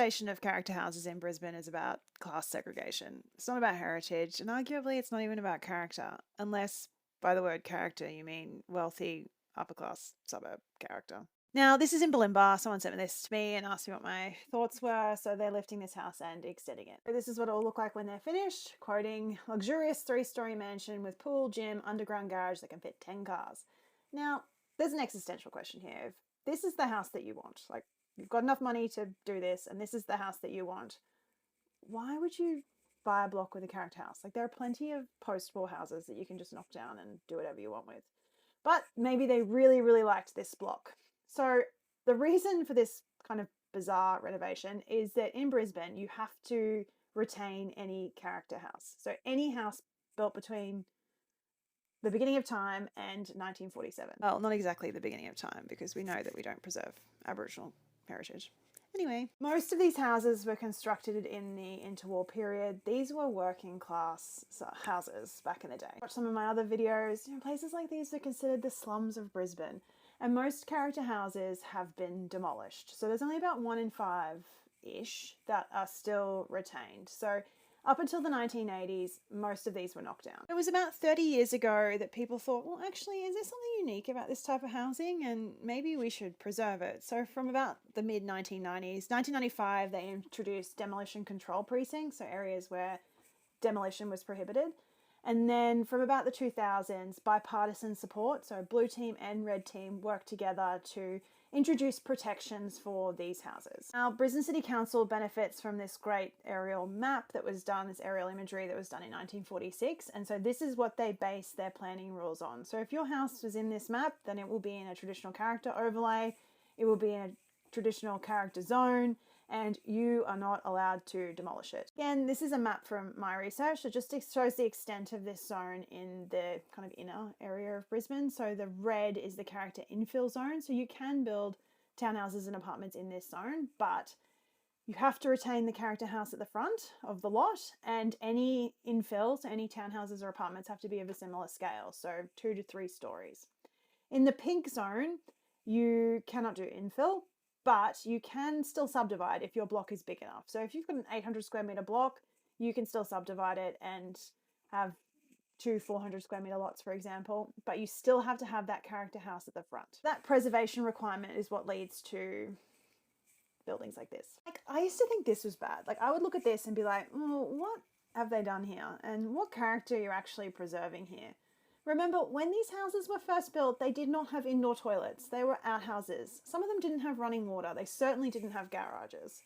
preservation of character houses in Brisbane is about class segregation. It's not about heritage, and arguably it's not even about character, unless by the word character you mean wealthy, upper class suburb character. Now, this is in Bulimba. Someone sent this to me and asked me what my thoughts were. So they're lifting this house and extending it. This is what it will look like when they're finished. Quoting, luxurious 3-story mansion with pool, gym, underground garage that can fit 10 cars. Now, there's an existential question here. If this is the house that you want, like you've got enough money to do this and this is the house that you want, why would you buy a block with a character house? Like there are plenty of post-war houses that you can just knock down and do whatever you want with. But maybe they really, really liked this block. So the reason for this kind of bizarre renovation is that in Brisbane, you have to retain any character house. So any house built between the beginning of time and 1947. Well, not exactly the beginning of time, because we know that we don't preserve Aboriginal heritage. Anyway, most of these houses were constructed in the interwar period. These were working class houses back in the day. Watch some of my other videos. Places like these are considered the slums of Brisbane, and most character houses have been demolished. So there's only about 1 in 5-ish that are still retained. So up until the 1980s, most of these were knocked down. It was about 30 years ago that people thought, well, actually, is there something unique about this type of housing? And maybe we should preserve it. So from about the mid-1990s, 1995, they introduced demolition control precincts, so areas where demolition was prohibited. And then from about the 2000s, bipartisan support, so blue team and red team worked together to introduce protections for these houses. Now, Brisbane City Council benefits from this great aerial map that was done, this aerial imagery that was done in 1946. And so this is what they base their planning rules on. So if your house was in this map, then it will be in a traditional character overlay, it will be in a traditional character zone, and you are not allowed to demolish it. Again, this is a map from my research that just shows the extent of this zone in the kind of inner area of Brisbane. So the red is the character infill zone. So you can build townhouses and apartments in this zone, but you have to retain the character house at the front of the lot, and any infill, so any townhouses or apartments, have to be of a similar scale, so 2 to 3 stories. In the pink zone, you cannot do infill, but you can still subdivide if your block is big enough. So if you've got an 800 square meter block, you can still subdivide it and have 2 400 square meter lots, for example, but you still have to have that character house at the front. That preservation requirement is what leads to buildings like this. Like, I used to think this was bad. Like, I would look at this and be like, what have they done here? And what character you're actually preserving here? Remember, when these houses were first built, they did not have indoor toilets. They were outhouses. Some of them didn't have running water. They certainly didn't have garages.